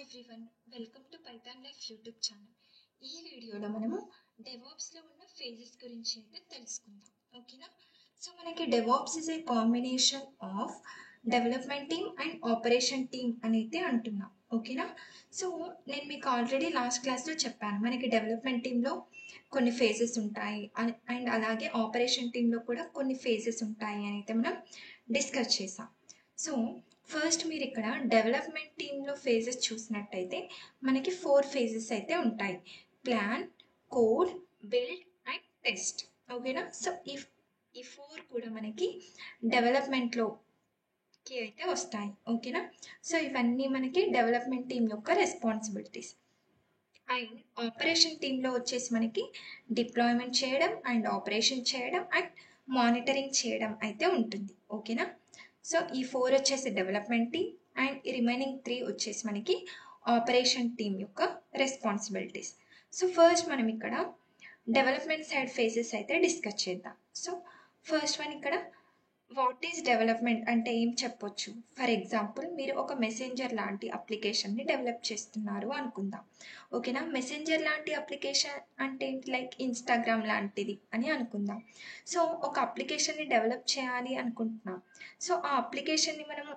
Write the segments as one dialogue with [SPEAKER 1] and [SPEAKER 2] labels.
[SPEAKER 1] Everyone, welcome to Python life YouTube channel. ఈ వీడియోలో మనము డెవాప్స్లో ఉన్న ఫేజెస్ గురించి అయితే తెలుసుకుందాం. ఓకేనా? సో మనకి DevOps is a combination of development team and operation team అని అయితే అంటున్నాం. ఓకేనా? సో నేను మీకు ఆల్రెడీ లాస్ట్ క్లాస్లో చెప్పాను, మనకి డెవలప్మెంట్ టీంలో కొన్ని ఫేజెస్ ఉంటాయి అండ్ అలాగే ఆపరేషన్ టీంలో కూడా కొన్ని ఫేజెస్ ఉంటాయి అని అయితే మనం డిస్కస్ చేసాం. సో ఫస్ట్ మీరు ఇక్కడ డెవలప్మెంట్ టీంలో ఫేజెస్ చూసినట్టయితే మనకి 4 ఫేజెస్ అయితే ఉంటాయి: plan, code, build and test. ఓకేనా? సో ఈ 4 కూడా మనకి డెవలప్మెంట్లోకి అయితే వస్తాయి. ఓకేనా? సో ఇవన్నీ మనకి డెవలప్మెంట్ టీం యొక్క రెస్పాన్సిబిలిటీస్. అండ్ ఆపరేషన్ టీంలో వచ్చేసి మనకి డిప్లాయ్మెంట్ చేయడం అండ్ ఆపరేషన్ చేయడం అండ్ మానిటరింగ్ చేయడం అయితే ఉంటుంది. ఓకేనా? సో ఈ 4 వచ్చేసి డెవలప్మెంట్ టీమ్ అండ్ ఈ రిమైనింగ్ 3 వచ్చేసి మనకి ఆపరేషన్ టీమ్ యొక్క రెస్పాన్సిబిలిటీస్. సో ఫస్ట్ మనం ఇక్కడ డెవలప్మెంట్ సైడ్ ఫేజెస్ అయితే డిస్కస్ చేద్దాం. సో ఫస్ట్ వన్ ఇక్కడ వాట్ ఈజ్ డెవలప్మెంట్ అంటే ఏం చెప్పొచ్చు. ఫర్ ఎగ్జాంపుల్, మీరు ఒక మెసెంజర్ లాంటి అప్లికేషన్ని డెవలప్ చేస్తున్నారు అనుకుందాం. ఓకేనా? మెసెంజర్ లాంటి అప్లికేషన్ అంటే లైక్ ఇన్స్టాగ్రామ్ లాంటిది అని అనుకుందాం. సో ఒక అప్లికేషన్ని డెవలప్ చేయాలి అనుకుంటున్నాం. సో ఆ అప్లికేషన్ని మనము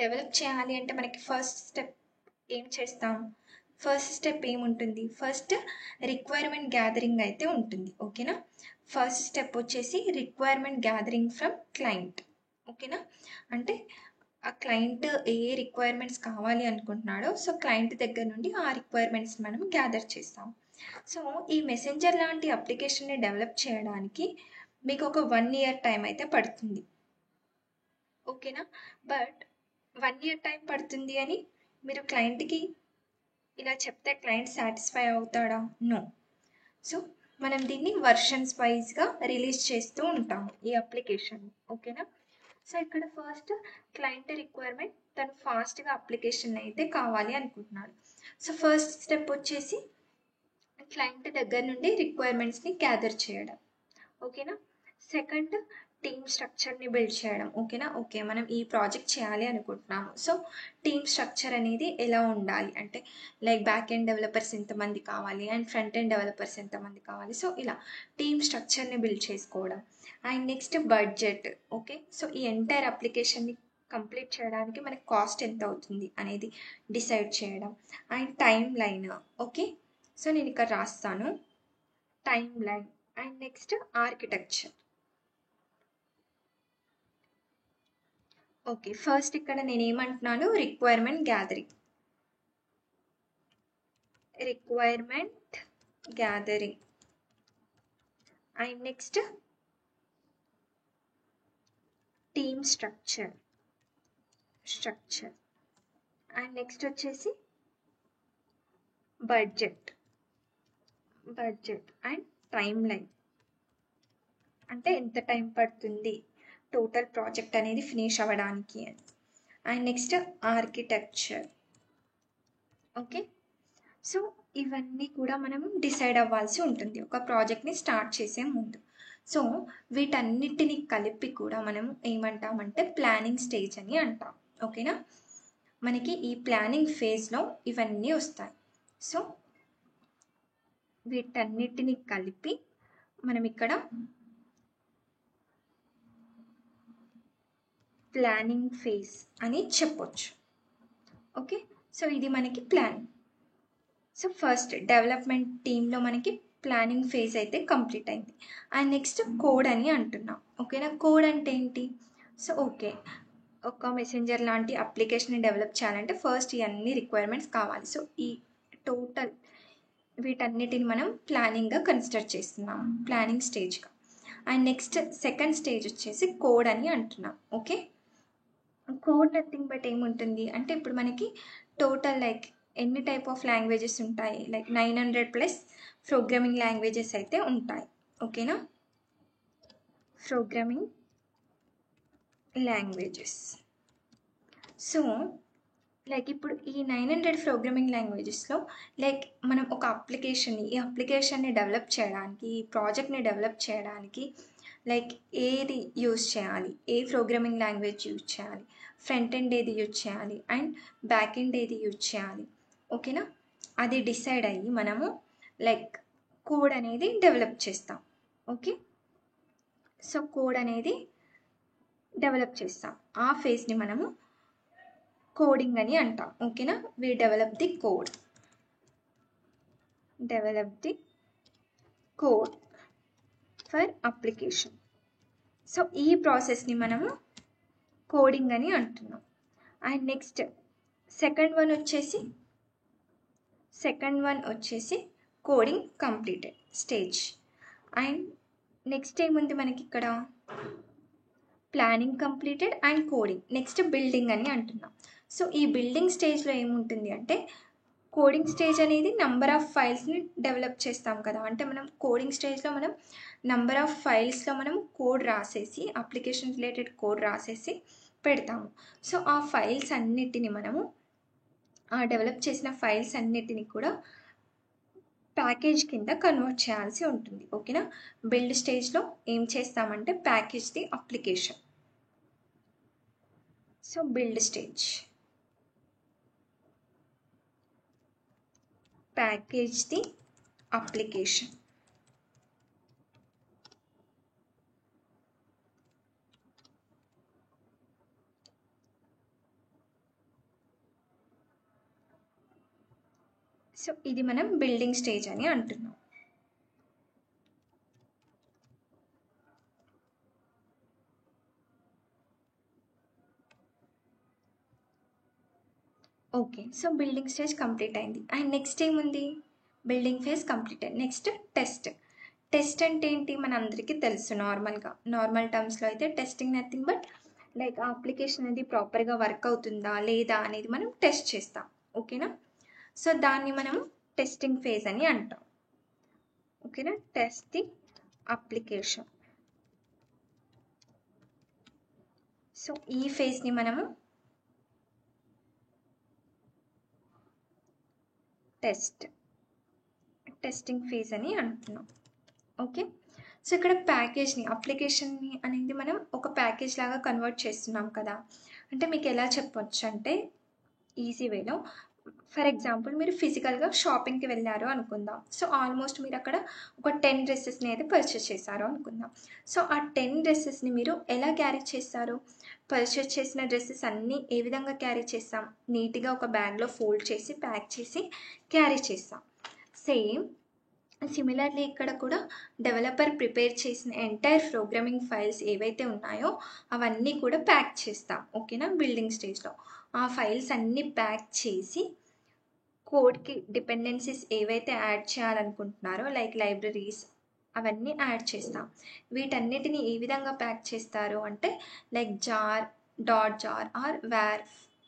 [SPEAKER 1] డెవలప్ చేయాలి అంటే మనకి ఫస్ట్ స్టెప్ ఏం చేస్తాం? ఫస్ట్ స్టెప్ ఏముంటుంది? ఫస్ట్ రిక్వైర్మెంట్ గ్యాదరింగ్ అయితే ఉంటుంది. ఓకేనా? ఫస్ట్ స్టెప్ వచ్చేసి రిక్వైర్మెంట్ గ్యాదరింగ్ ఫ్రమ్ క్లయింట్. ఓకేనా? అంటే ఆ క్లయింట్ ఏ రిక్వైర్మెంట్స్ కావాలి అనుకుంటున్నాడో సో క్లయింట్ దగ్గర నుండి ఆ రిక్వైర్మెంట్స్ మనం గ్యాదర్ చేస్తాం. సో ఈ మెసెంజర్ లాంటి అప్లికేషన్ని డెవలప్ చేయడానికి మీకు ఒక 1 ఇయర్ టైం అయితే పడుతుంది. ఓకేనా? బట్ 1 ఇయర్ టైం పడుతుంది అని మీరు క్లయింట్కి ఇలా చెప్తే క్లయింట్ సాటిస్ఫై అవుతాడా? నో. సో మనం దీన్ని వర్షన్స్ వైజ్గా రిలీజ్ చేస్తూ ఉంటాము ఈ అప్లికేషన్. ఓకేనా? సో ఇక్కడ ఫస్ట్ క్లయింట్ రిక్వైర్మెంట్, తను ఫాస్ట్గా అప్లికేషన్ అయితే కావాలి అనుకుంటున్నాడు. సో ఫస్ట్ స్టెప్ వచ్చేసి క్లయింట్ దగ్గర నుండి రిక్వైర్మెంట్స్ని గ్యాదర్ చేయడం. ఓకేనా? సెకండ్, టీమ్ స్ట్రక్చర్ని బిల్డ్ చేయడం. ఓకేనా? ఓకే, మనం ఈ ప్రాజెక్ట్ చేయాలి అనుకుంటున్నాము. సో టీమ్ స్ట్రక్చర్ అనేది ఎలా ఉండాలి అంటే లైక్ బ్యాక్ ఎండ్ డెవలపర్స్ ఎంతమంది కావాలి అండ్ ఫ్రంట్ ఎండ్ డెవలపర్స్ ఎంతమంది కావాలి. సో ఇలా టీమ్ స్ట్రక్చర్ని బిల్డ్ చేసుకోవడం. And next budget. Okay, so ఈ ఎంటైర్ అప్లికేషన్ని కంప్లీట్ చేయడానికి మనకి కాస్ట్ ఎంత అవుతుంది అనేది డిసైడ్ చేయడం. And timeline. Okay, so నేను ఇక్కడ రాస్తాను timeline. And next architecture. Okay, first ఇక్కడ నేను ఏమంటున్నాను? Requirement gathering. And next team structure. And next వచ్చేసి బడ్జెట్ అండ్ టైం లైన్, అంటే ఎంత టైం పడుతుంది టోటల్ ప్రాజెక్ట్ అనేది ఫినిష్ అవ్వడానికి అని. And next architecture. Okay, so ఇవన్నీ కూడా మనం డిసైడ్ అవ్వాల్సి ఉంటుంది ఒక ప్రాజెక్ట్ని స్టార్ట్ చేసే ముందు. సో వీటన్నిటిని కలిపి కూడా మనం ఏమంటామంటే ప్లానింగ్ స్టేజ్ అని అంటాం. ఓకేనా? మనకి ఈ ప్లానింగ్ ఫేజ్లో ఇవన్నీ వస్తాయి. సో వీటన్నిటిని కలిపి మనం ఇక్కడ ప్లానింగ్ ఫేజ్ అని చెప్పొచ్చు. ఓకే, సో ఇది మనకి ప్లాన్. సో ఫస్ట్ డెవలప్మెంట్ టీంలో మనకి ప్లానింగ్ ఫేజ్ అయితే కంప్లీట్ అయింది. అండ్ నెక్స్ట్ కోడ్ అని అంటున్నాం. ఓకేనా? కోడ్ అంటే ఏంటి? సో ఓకే, ఒక మెసెంజర్ లాంటి అప్లికేషన్ డెవలప్ చేయాలంటే ఫస్ట్ ఇవన్నీ రిక్వైర్మెంట్స్ కావాలి. సో ఈ టోటల్ వీటన్నిటిని మనం ప్లానింగ్గా కన్సిడర్ చేస్తున్నాం, ప్లానింగ్ స్టేజ్గా. అండ్ నెక్స్ట్ సెకండ్ స్టేజ్ వచ్చేసి కోడ్ అని అంటున్నాం. ఓకే, కోడ్ నథింగ్ బట్ ఏముంటుంది అంటే ఇప్పుడు మనకి టోటల్ లైక్ ఎన్ని టైప్ ఆఫ్ లాంగ్వేజెస్ ఉంటాయి, లైక్ 900+ ప్రోగ్రామింగ్ లాంగ్వేజెస్ అయితే ఉంటాయి. ఓకేనా? Programming languages. సో లైక్ ఇప్పుడు ఈ 900 ప్రోగ్రామింగ్ లాంగ్వేజెస్లో లైక్ మనం ఒక ఈ అప్లికేషన్ని డెవలప్ చేయడానికి, ఈ ప్రాజెక్ట్ని డెవలప్ చేయడానికి లైక్ ఏది యూజ్ చేయాలి, ఏ ప్రోగ్రామింగ్ లాంగ్వేజ్ యూజ్ చేయాలి, ఫ్రంట్ ఎండ్ ఏది యూజ్ చేయాలి అండ్ బ్యాక్ ఎండ్ ఏది యూజ్ చేయాలి, ఓకేనా. అది డిసైడ్ అయ్యి మనము లైక్ కోడ్ అనేది డెవలప్ చేస్తాం. ఓకే, సో కోడ్ అనేది డెవలప్ చేస్తాం. ఆ ఫేజ్ని మనము కోడింగ్ అని అంటాం. ఓకేనా, we develop the code, develop the code for application. So ఈ ప్రాసెస్ని మనము కోడింగ్ అని అంటున్నాం. అండ్ నెక్స్ట్ సెకండ్ వన్ వచ్చేసి coding completed stage. And next ఏముంది మనకి ఇక్కడ, planning completed and coding. Next building అని అంటున్నాం. సో ఈ బిల్డింగ్ స్టేజ్లో ఏముంటుంది అంటే, కోడింగ్ స్టేజ్ అనేది నంబర్ ఆఫ్ ఫైల్స్ని డెవలప్ చేస్తాం కదా. అంటే మనం కోడింగ్ స్టేజ్లో మనం నంబర్ ఆఫ్ ఫైల్స్లో మనం కోడ్ రాసేసి, అప్లికేషన్ రిలేటెడ్ కోడ్ రాసేసి పెడతాము. సో ఆ ఫైల్స్ అన్నిటిని మనము, ఆ డెవలప్ చేసిన ఫైల్స్ అన్నిటిని కూడా ప్యాకేజ్ కింద కన్వర్ట్ చేయాల్సి ఉంటుంది. ఓకేనా, బిల్డ్ స్టేజ్లో ఏం చేస్తామంటే package the application. So build stage, package the application. So ఇది మనం బిల్డింగ్ స్టేజ్ అని అంటున్నాం. Okay, so building stage complete అయింది. అండ్ నెక్స్ట్ ఏముంది, బిల్డింగ్ ఫేజ్ కంప్లీట్ అయింది. నెక్స్ట్ టెస్ట్ అంటే ఏంటి మన అందరికీ తెలుసు. నార్మల్ టర్మ్స్లో అయితే టెస్టింగ్ నథింగ్ బట్ లైక్ ఆ అప్లికేషన్ అనేది ప్రాపర్గా వర్క్ అవుతుందా లేదా అనేది మనం టెస్ట్ చేస్తాం. ఓకేనా, సో దాన్ని మనం టెస్టింగ్ ఫేజ్ అని అంటాం. ఓకేనా, టెస్ట్ ది అప్లికేషన్. సో ఈ ఫేజ్ని మనము టెస్టింగ్ ఫేజ్ అని అంటున్నాం. ఓకే, సో ఇక్కడ ప్యాకేజ్ని, అప్లికేషన్ని అనేది మనం ఒక ప్యాకేజ్ లాగా కన్వర్ట్ చేస్తున్నాం కదా. అంటే మీకు ఎలా చెప్పొచ్చు అంటే ఈజీ వేలో, ఫర్ ఎగ్జాంపుల్ మీరు ఫిజికల్గా షాపింగ్కి వెళ్ళారు అనుకుందాం. సో ఆల్మోస్ట్ మీరు అక్కడ ఒక 10 డ్రెస్సెస్ని అయితే పర్చేస్ చేశారు అనుకుందాం. సో ఆ 10 డ్రెస్సెస్ని మీరు ఎలా క్యారీ చేస్తారు, పర్చేస్ చేసిన డ్రెస్సెస్ అన్నీ ఏ విధంగా క్యారీ చేస్తాం, నీట్గా ఒక బ్యాగ్లో ఫోల్డ్ చేసి ప్యాక్ చేసి క్యారీ చేస్తాం. సేమ్ సిమిలర్లీ ఇక్కడ కూడా డెవలపర్ ప్రిపేర్ చేసిన ఎంటైర్ ప్రోగ్రామింగ్ ఫైల్స్ ఏవైతే ఉన్నాయో అవన్నీ కూడా ప్యాక్ చేస్తాం. ఓకేనా, బిల్డింగ్ స్టేజ్లో ఆ ఫైల్స్ అన్నీ ప్యాక్ చేసి కోడ్కి డిపెండెన్సీస్ ఏవైతే యాడ్ చేయాలనుకుంటున్నారో లైక్ లైబ్రరీస్ అవన్నీ యాడ్ చేస్తాం. వీటన్నిటిని ఏ విధంగా ప్యాక్ చేస్తారు అంటే like JAR, .jar or var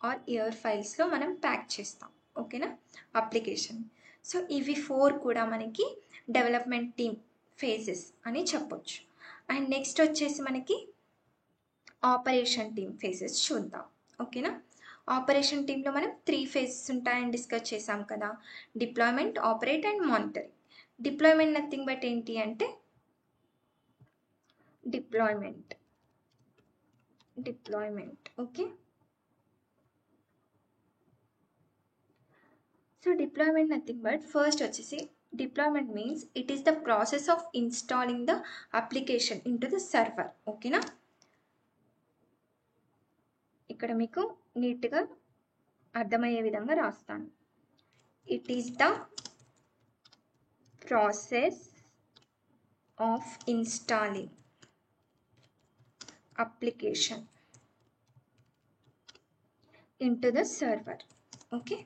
[SPEAKER 1] or EAR ఫైల్స్లో మనం ప్యాక్ చేస్తాం. ఓకేనా, అప్లికేషన్. సో ఇవి 4 కూడా మనకి డెవలప్మెంట్ టీమ్ ఫేజెస్ అని చెప్పొచ్చు. అండ్ నెక్స్ట్ వచ్చేసి మనకి ఆపరేషన్ టీమ్ ఫేజెస్ చూద్దాం. ఓకేనా, ఆపరేషన్ టీంలో మనం 3 ఫేజెస్ ఉంటాయని డిస్కస్ చేసాం కదా, deployment, operate and monitoring. Deployment nothing but ఏంటి అంటే deployment. Okay, so deployment nothing but first వచ్చేసి deployment means it is the process of installing the application in to the server. ఓకేనా, ఇక్కడ మీకు నీట్గా అర్థమయ్యే విధంగా రాస్తాను. It is the process of installing application into the server. Okay,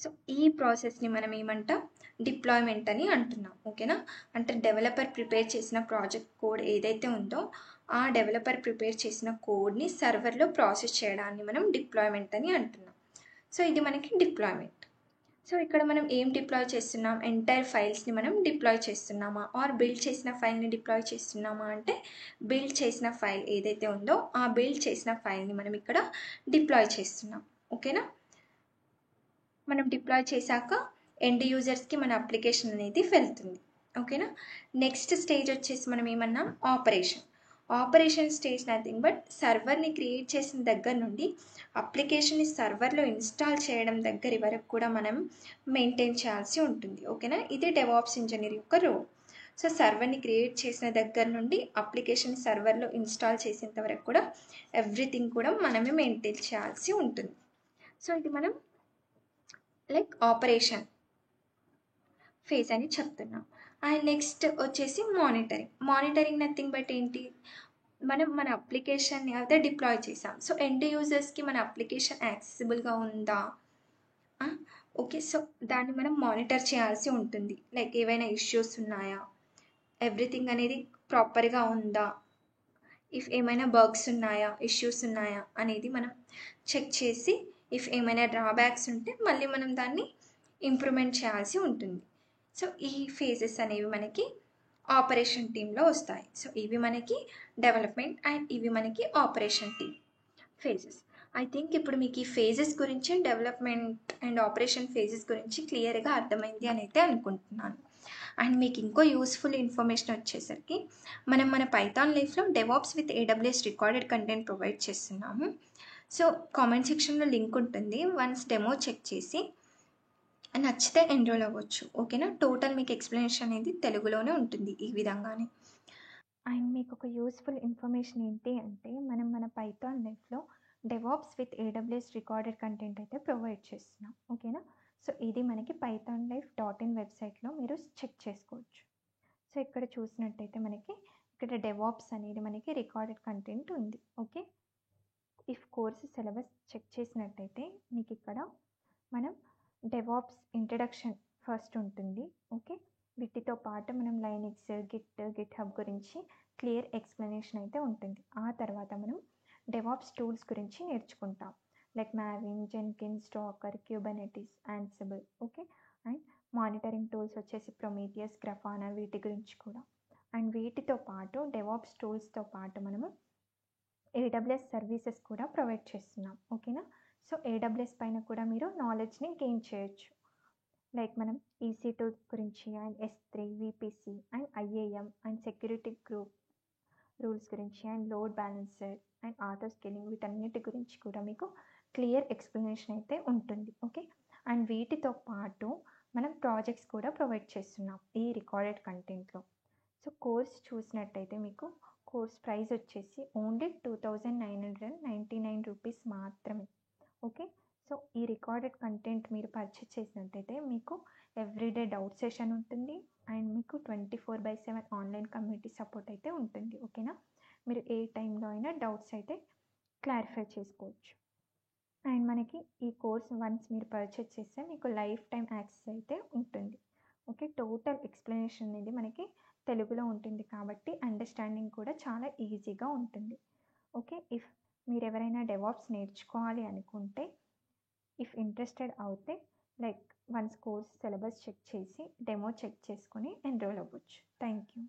[SPEAKER 1] so ఈ ప్రాసెస్ని మనం ఏమంటాం, డిప్లాయ్మెంట్ అని అంటున్నాం. ఓకేనా, అంటే డెవలపర్ ప్రిపేర్ చేసిన ప్రాజెక్ట్ కోడ్ ఏదైతే ఉందో ఆ డెవలపర్ ప్రిపేర్ చేసిన కోడ్ని సర్వర్లో ప్రాసెస్ చేయడాన్ని మనం డిప్లాయ్మెంట్ అని అంటున్నాం. సో ఇది మనకి డిప్లాయ్మెంట్. సో ఇక్కడ మనం ఏం డిప్లాయ్ చేస్తున్నాం, ఎంటైర్ ఫైల్స్ని మనం డిప్లాయ్ చేస్తున్నామా ఆర్ బిల్డ్ చేసిన ఫైల్ని డిప్లాయ్ చేస్తున్నామా అంటే బిల్డ్ చేసిన ఫైల్ ఏదైతే ఉందో ఆ బిల్డ్ చేసిన ఫైల్ని మనం ఇక్కడ డిప్లాయ్ చేస్తున్నాం. ఓకేనా, మనం డిప్లాయ్ చేశాక ఎండ్ యూజర్స్కి మన అప్లికేషన్ అనేది వెళ్తుంది. ఓకేనా. నెక్స్ట్ స్టేజ్ వచ్చేసి మనం ఏమన్నా ఆపరేషన్ స్టేజ్ నథింగ్ బట్ సర్వర్ని క్రియేట్ చేసిన దగ్గర నుండి అప్లికేషన్ని సర్వర్లో ఇన్స్టాల్ చేయడం దగ్గర వరకు కూడా మనం మెయింటైన్ చేయాల్సి ఉంటుంది. ఓకేనా. ఇది డెవాప్స్ ఇంజనీర్ యొక్క రోల్. సో సర్వర్ని క్రియేట్ చేసిన దగ్గర నుండి అప్లికేషన్ సర్వర్లో ఇన్స్టాల్ చేసేంత వరకు కూడా ఎవ్రీథింగ్ కూడా మనమే మెయింటైన్ చేయాల్సి ఉంటుంది. సో ఇది మనం లైక్ ఆపరేషన్ ఫేజ్ అని చెప్తున్నాం. అండ్ నెక్స్ట్ వచ్చేసి మానిటరింగ్ నథింగ్ బట్ ఏంటి, మనం మన అప్లికేషన్ని అయితే డిప్లాయ్ చేసాం. సో ఎండ్ యూజర్స్కి మన అప్లికేషన్ యాక్సెసిబుల్గా ఉందా, ఓకే, సో దాన్ని మనం మానిటర్ చేయాల్సి ఉంటుంది. లైక్ ఏవైనా ఇష్యూస్ ఉన్నాయా, ఎవ్రీథింగ్ అనేది ప్రాపర్గా ఉందా, ఇఫ్ ఏమైనా బగ్స్ ఉన్నాయా, ఇష్యూస్ ఉన్నాయా అనేది మనం చెక్ చేసి ఇఫ్ ఏమైనా డ్రాబ్యాక్స్ ఉంటే మళ్ళీ మనం దాన్ని ఇంప్రూవ్మెంట్ చేయాల్సి ఉంటుంది. సో ఈ ఫేజెస్ అనేవి మనకి ఆపరేషన్ టీంలో వస్తాయి. సో ఇవి మనకి డెవలప్మెంట్ అండ్ ఇవి మనకి operation team phases. I think ఇప్పుడు మీకు ఈ ఫేజెస్ గురించి, డెవలప్మెంట్ అండ్ ఆపరేషన్ ఫేజెస్ గురించి క్లియర్గా అర్థమైంది అని అయితే అనుకుంటున్నాను. అండ్ మీకు ఇంకో యూస్ఫుల్ ఇన్ఫర్మేషన్ వచ్చేసరికి మనం మన పైథాన్ లైఫ్లో DevOps with AWS recorded content provide చేస్తున్నాము. సో కామెంట్ సెక్షన్లో లింక్ ఉంటుంది. వన్స్ డెమో చెక్ చేసి నచ్చితే ఎన్రోల్ అవ్వచ్చు. ఓకేనా. టోటల్ మీకు ఎక్స్ప్లెనేషన్ అనేది తెలుగులోనే ఉంటుంది ఈ విధంగానే. అండ్ మీకు ఒక యూస్ఫుల్ ఇన్ఫర్మేషన్ ఏంటి అంటే మనం మన పైథాన్ లైఫ్లో DevOps with AWS recorded content అయితే ప్రొవైడ్ చేస్తున్నాం. ఓకేనా. సో ఇది మనకి pythonlife.in వెబ్సైట్లో మీరు చెక్ చేసుకోవచ్చు. సో ఇక్కడ చూసినట్టయితే మనకి ఇక్కడ డెవాప్స్ అనేది మనకి రికార్డెడ్ కంటెంట్ ఉంది. Okay. If course syllabus check చేసినట్టయితే మీకు ఇక్కడ మనం డెవాప్స్ ఇంట్రడక్షన్ ఫస్ట్ ఉంటుంది. ఓకే. వీటితో పాటు మనం లైనక్స్, గిట్ హబ్ గురించి క్లియర్ ఎక్స్ప్లెనేషన్ అయితే ఉంటుంది. ఆ తర్వాత మనం డెవాప్స్ టూల్స్ గురించి నేర్చుకుంటాం. Like Maven, Jenkins, Docker, Kubernetes, Ansible. Okay. And monitoring tools వచ్చేసి ప్రొమీథియస్, గ్రాఫానా, వీటి గురించి కూడా. అండ్ వీటితో పాటు డెవాప్స్ టూల్స్తో పాటు మనము AWS సర్వీసెస్ కూడా ప్రొవైడ్ చేస్తున్నాం. ఓకేనా. సో AWS పైన కూడా మీరు నాలెడ్జ్ని గెయిన్ చేయొచ్చు. లైక్ మనం EC2 గురించి and S3, VPC and IAM and security group rules గురించి and load balancer and auto scaling వీటన్నిటి గురించి కూడా మీకు క్లియర్ ఎక్స్ప్లెనేషన్ అయితే ఉంటుంది. ఓకే. అండ్ వీటితో పాటు మనం ప్రాజెక్ట్స్ కూడా ప్రొవైడ్ చేస్తున్నాం ఈ రికార్డెడ్ కంటెంట్లో. సో కోర్స్ చూసినట్టయితే మీకు కోర్స్ ప్రైస్ వచ్చేసి ఓన్లీ 2999 రూపీస్ మాత్రమే. ఓకే. సో ఈ రికార్డెడ్ కంటెంట్ మీరు పర్చేస్ చేసినట్టయితే మీకు ఎవ్రీడే డౌట్ సెషన్ ఉంటుంది అండ్ మీకు 24/7 ఆన్లైన్ కమ్యూనిటీ సపోర్ట్ అయితే ఉంటుంది. ఓకేనా. మీరు ఏ టైంలో అయినా డౌట్స్ అయితే క్లారిఫై చేసుకోవచ్చు. అండ్ మనకి ఈ కోర్స్ వన్స్ మీరు పర్చేస్ చేస్తే మీకు లైఫ్ టైం యాక్సెస్ అయితే ఉంటుంది. ఓకే. టోటల్ ఎక్స్ప్లెనేషన్ అనేది మనకి తెలుగులో ఉంటుంది కాబట్టి అండర్స్టాండింగ్ కూడా చాలా ఈజీగా ఉంటుంది. ఓకే. ఇఫ్ మీరు ఎవరైనా డెవాప్స్ నేర్చుకోవాలి అనుకుంటే ఇఫ్ ఇంట్రెస్టెడ్ అవుతే like once course syllabus check చేసి డెమో చెక్ చేసుకొని ఎన్రోల్ అవ్వచ్చు. Thank you.